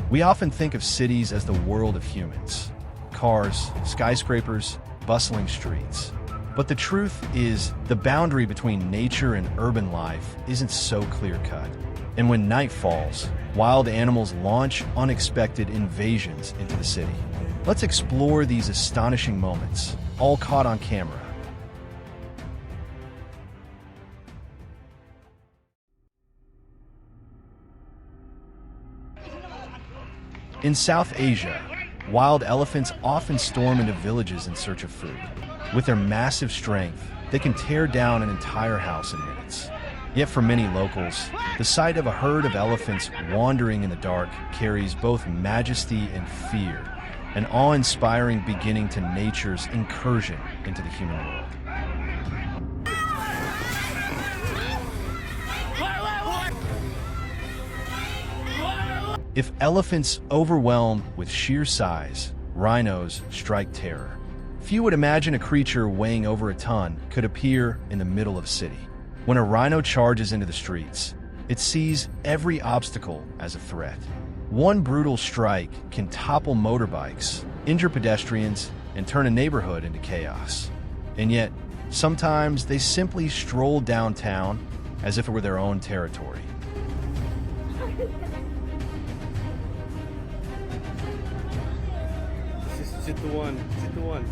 We often think of cities as the world of humans. Cars, skyscrapers, bustling streets. But the truth is, the boundary between nature and urban life isn't so clear-cut. And when night falls, wild animals launch unexpected invasions into the city. Let's explore these astonishing moments, all caught on camera. In South Asia, wild elephants often storm into villages in search of food. With their massive strength, they can tear down an entire house in minutes. Yet for many locals, the sight of a herd of elephants wandering in the dark carries both majesty and fear, an awe-inspiring beginning to nature's incursion into the human world. If elephants overwhelm with sheer size, rhinos strike terror. Few would imagine a creature weighing over a ton could appear in the middle of a city. When a rhino charges into the streets, it sees every obstacle as a threat. One brutal strike can topple motorbikes, injure pedestrians, and turn a neighborhood into chaos. And yet, sometimes they simply stroll downtown as if it were their own territory. Sit the one.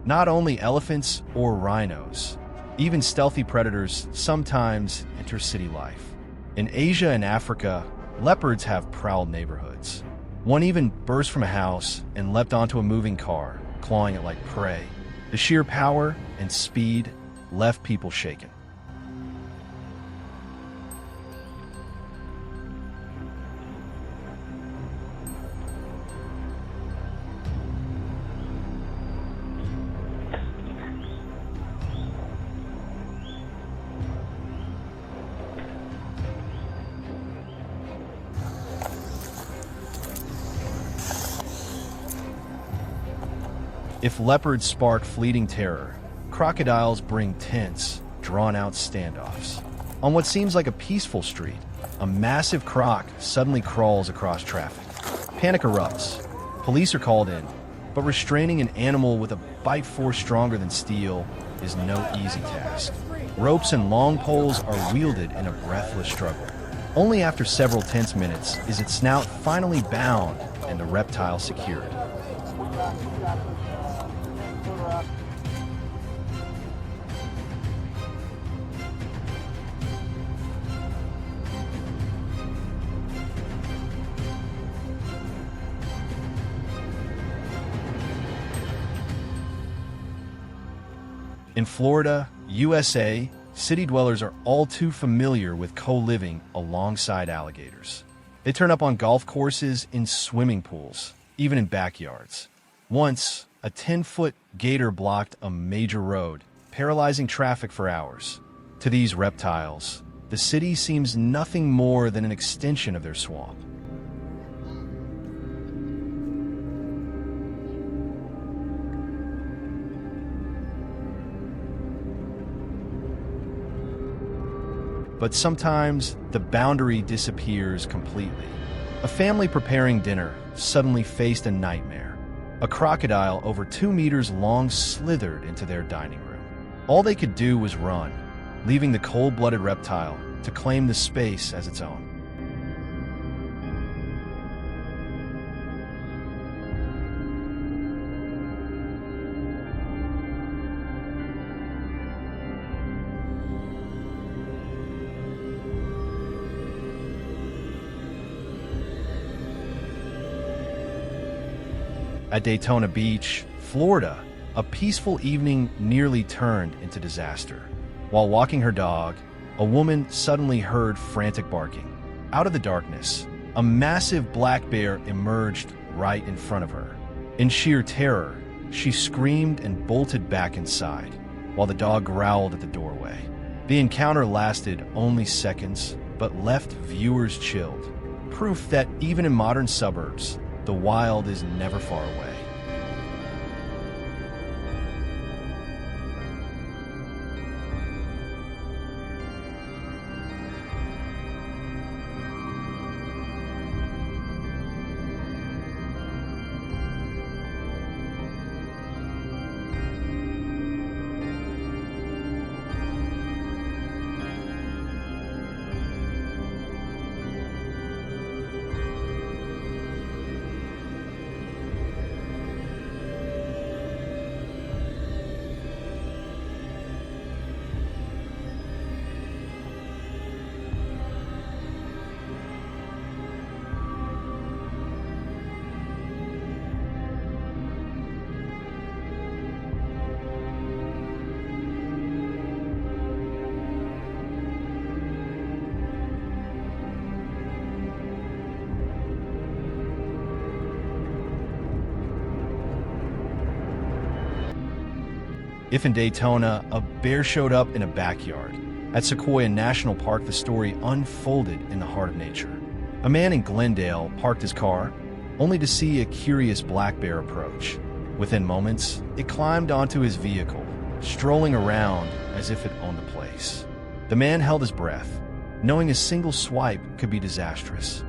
Not only elephants or rhinos, even stealthy predators sometimes enter city life. In Asia and Africa, leopards have prowled neighborhoods. One even burst from a house and leapt onto a moving car, clawing it like prey. The sheer power and speed left people shaken. If leopards spark fleeting terror, crocodiles bring tense, drawn-out standoffs. On what seems like a peaceful street, a massive croc suddenly crawls across traffic. Panic erupts. Police are called in, but restraining an animal with a bite force stronger than steel is no easy task. Ropes and long poles are wielded in a breathless struggle. Only after several tense minutes is its snout finally bound and the reptile secured. In Florida, USA, city dwellers are all too familiar with co-living alongside alligators. They turn up on golf courses, in swimming pools, even in backyards. Once, a 10-foot gator blocked a major road, paralyzing traffic for hours. To these reptiles, the city seems nothing more than an extension of their swamp. But sometimes, the boundary disappears completely. A family preparing dinner suddenly faced a nightmare. A crocodile over 2 meters long slithered into their dining room. All they could do was run, leaving the cold-blooded reptile to claim the space as its own. At Daytona Beach, Florida, a peaceful evening nearly turned into disaster. While walking her dog, a woman suddenly heard frantic barking. Out of the darkness, a massive black bear emerged right in front of her. In sheer terror, she screamed and bolted back inside, while the dog growled at the doorway. The encounter lasted only seconds, but left viewers chilled. Proof that even in modern suburbs, The wild is never far away. If in Daytona, a bear showed up in a backyard. At Sequoia National Park, the story unfolded in the heart of nature. A man in Glendale parked his car, only to see a curious black bear approach. Within moments, it climbed onto his vehicle, strolling around as if it owned the place. The man held his breath, knowing a single swipe could be disastrous.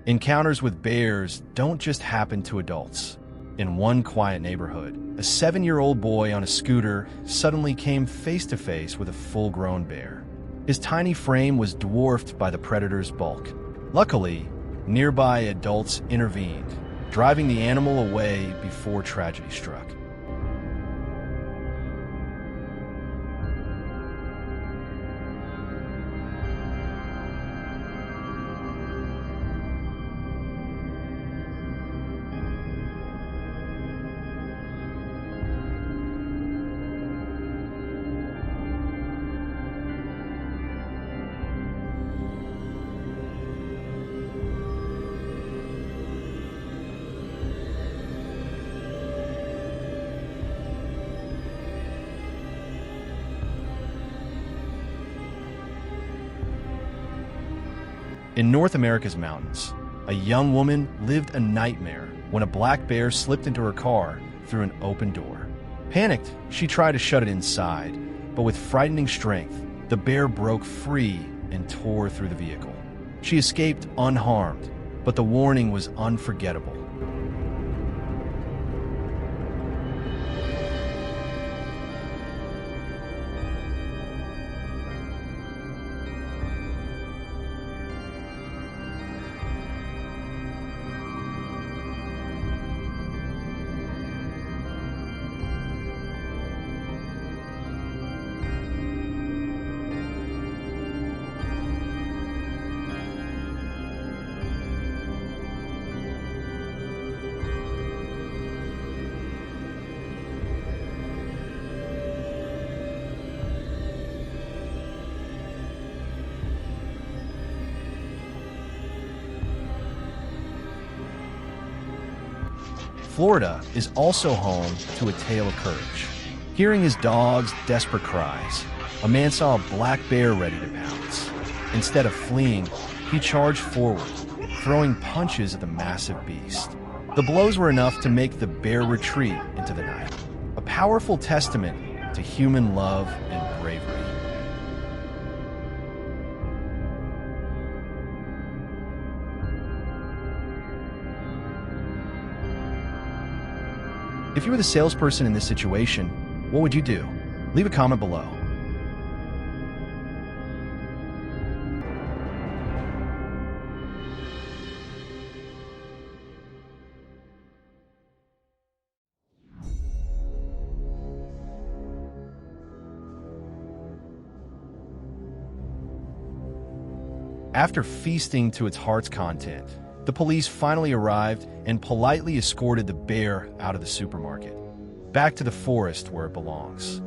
Encounters with bears don't just happen to adults. In one quiet neighborhood, a 7-year-old boy on a scooter suddenly came face to face with a full-grown bear. His tiny frame was dwarfed by the predator's bulk. Luckily, nearby adults intervened, driving the animal away before tragedy struck. In North America's mountains, a young woman lived a nightmare when a black bear slipped into her car through an open door. Panicked, she tried to shut it inside, but with frightening strength, the bear broke free and tore through the vehicle. She escaped unharmed, but the warning was unforgettable. Florida is also home to a tale of courage. Hearing his dog's desperate cries, a man saw a black bear ready to pounce. Instead of fleeing, he charged forward, throwing punches at the massive beast. The blows were enough to make the bear retreat into the night, a powerful testament to human love and bravery. If you were the salesperson in this situation, what would you do? Leave a comment below. After feasting to its heart's content, the police finally arrived and politely escorted the bear out of the supermarket, back to the forest where it belongs.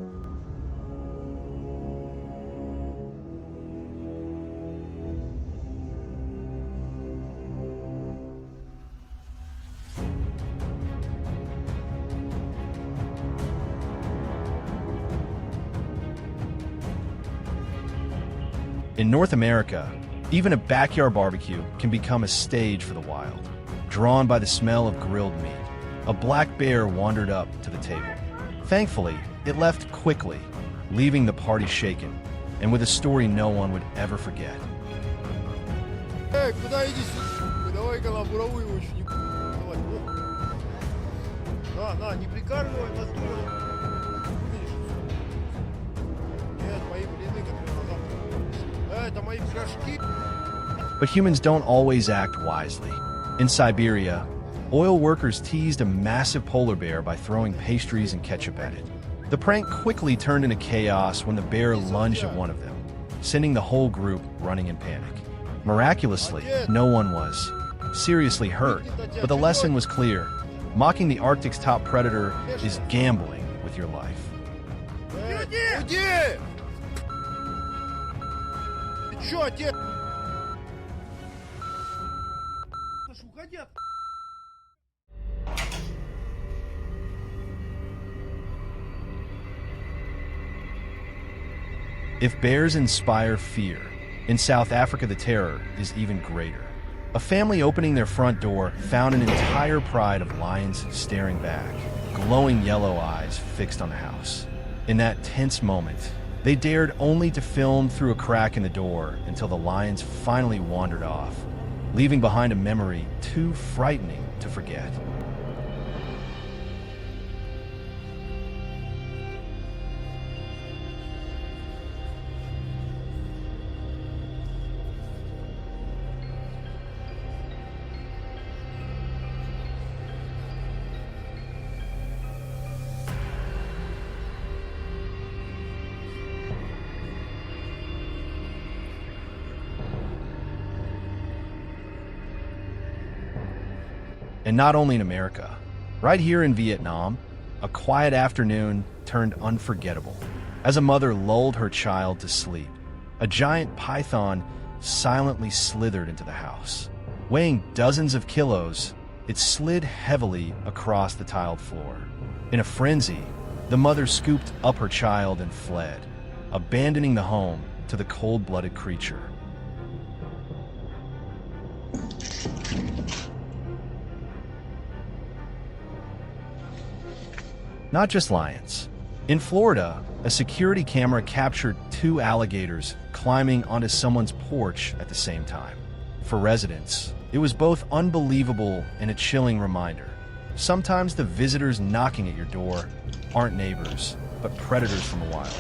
In North America, even a backyard barbecue can become a stage for the wild. Drawn by the smell of grilled meat, a black bear wandered up to the table. Thankfully, it left quickly, leaving the party shaken, and with a story no one would ever forget. Куда иди сюда? Давай-ка на буровую его еще не давай. На, не прикармливай на стол. Видишь? Нет, мои блины, которые на завтра. Это мои пирожки. But humans don't always act wisely. In Siberia, oil workers teased a massive polar bear by throwing pastries and ketchup at it. The prank quickly turned into chaos when the bear lunged at one of them, sending the whole group running in panic. Miraculously, no one was seriously hurt, but the lesson was clear. Mocking the Arctic's top predator is gambling with your life. Уйди! Ты чё, отец? Уходи! If bears inspire fear, in South Africa the terror is even greater. A family opening their front door found an entire pride of lions staring back, glowing yellow eyes fixed on the house. In that tense moment, they dared only to film through a crack in the door until the lions finally wandered off, leaving behind a memory too frightening to forget. And not only in America, right here in Vietnam, a quiet afternoon turned unforgettable. As a mother lulled her child to sleep, a giant python silently slithered into the house. Weighing dozens of kilos, it slid heavily across the tiled floor. In a frenzy, the mother scooped up her child and fled, abandoning the home to the cold-blooded creature. Not just lions. In Florida, a security camera captured 2 alligators climbing onto someone's porch at the same time. For residents, it was both unbelievable and a chilling reminder. Sometimes the visitors knocking at your door aren't neighbors, but predators from the wild.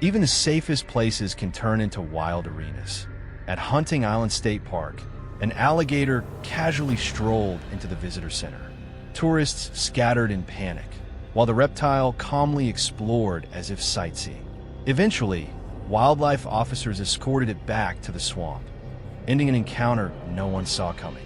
Even the safest places can turn into wild arenas. At Hunting Island State Park, an alligator casually strolled into the visitor center. Tourists scattered in panic, while the reptile calmly explored as if sightseeing. Eventually, wildlife officers escorted it back to the swamp, ending an encounter no one saw coming.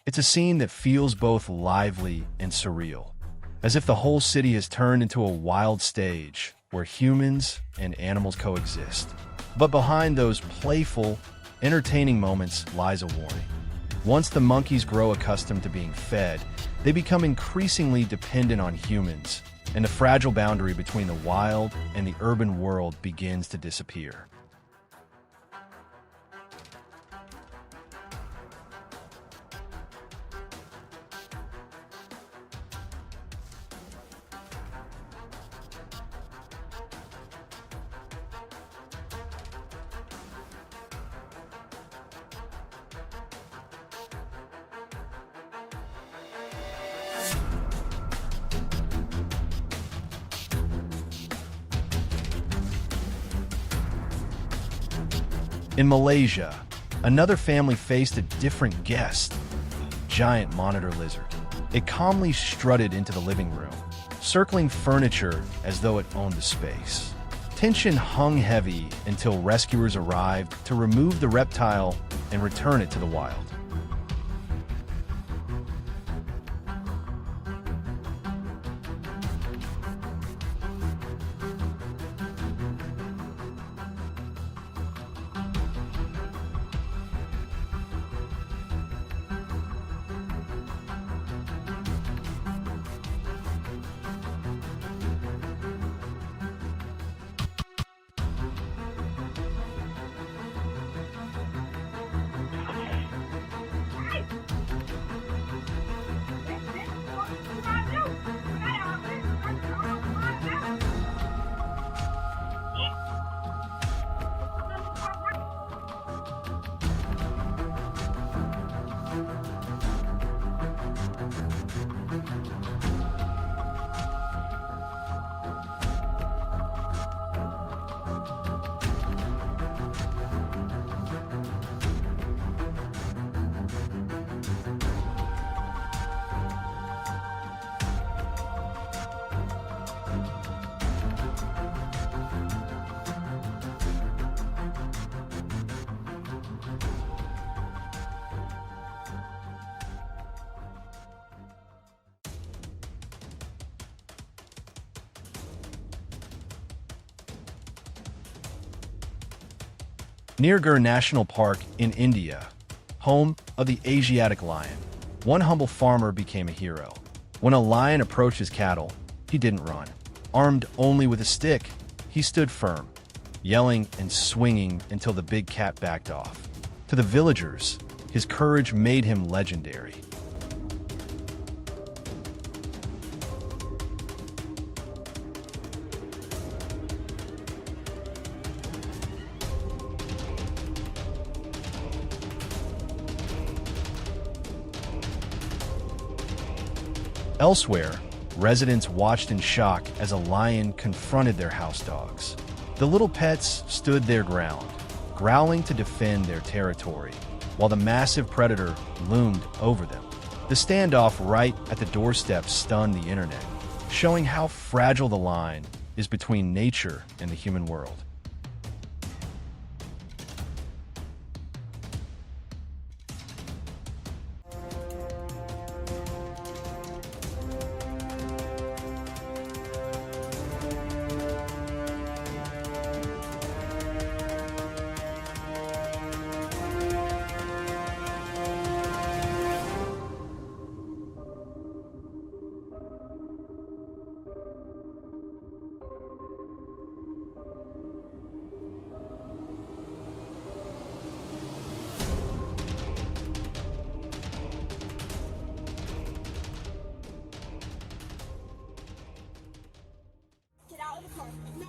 It's a scene that feels both lively and surreal, as if the whole city has turned into a wild stage where humans and animals coexist. But behind those playful, entertaining moments lies a warning. Once the monkeys grow accustomed to being fed, they become increasingly dependent on humans, and the fragile boundary between the wild and the urban world begins to disappear. In Malaysia, another family faced a different guest, a giant monitor lizard. It calmly strutted into the living room, circling furniture as though it owned the space. Tension hung heavy until rescuers arrived to remove the reptile and return it to the wild. Nilgiri National Park in India, home of the Asiatic lion, one humble farmer became a hero. When a lion approached his cattle, he didn't run. Armed only with a stick, he stood firm, yelling and swinging until the big cat backed off. To the villagers, his courage made him legendary. Elsewhere, residents watched in shock as a lion confronted their house dogs. The little pets stood their ground, growling to defend their territory, while the massive predator loomed over them. The standoff right at the doorstep stunned the internet, showing how fragile the line is between nature and the human world.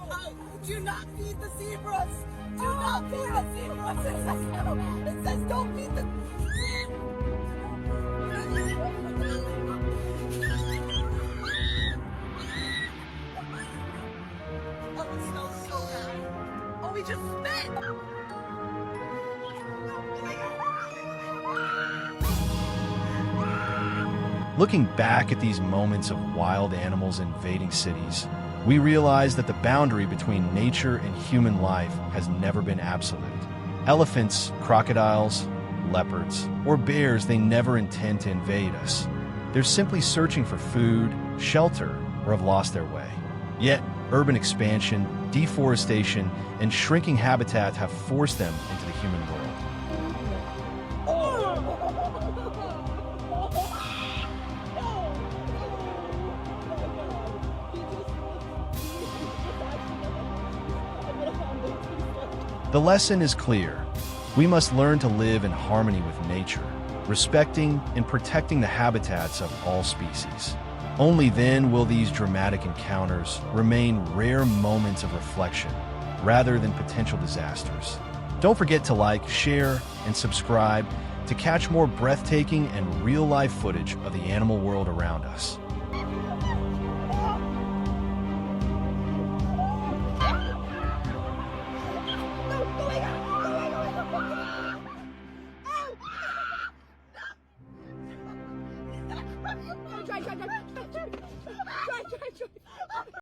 No, do not feed the zebras! Do not feed the zebras! It says no! It says don't feed the... Oh, it smells so bad. Oh, he just spit! Looking back at these moments of wild animals invading cities, we realize that the boundary between nature and human life has never been absolute. Elephants, crocodiles, leopards, or bears, they never intend to invade us. They're simply searching for food, shelter, or have lost their way. Yet, urban expansion, deforestation, and shrinking habitat have forced them into the human world. The lesson is clear. We must learn to live in harmony with nature, respecting and protecting the habitats of all species. Only then will these dramatic encounters remain rare moments of reflection rather than potential disasters. Don't forget to like, share, and subscribe to catch more breathtaking and real-life footage of the animal world around us.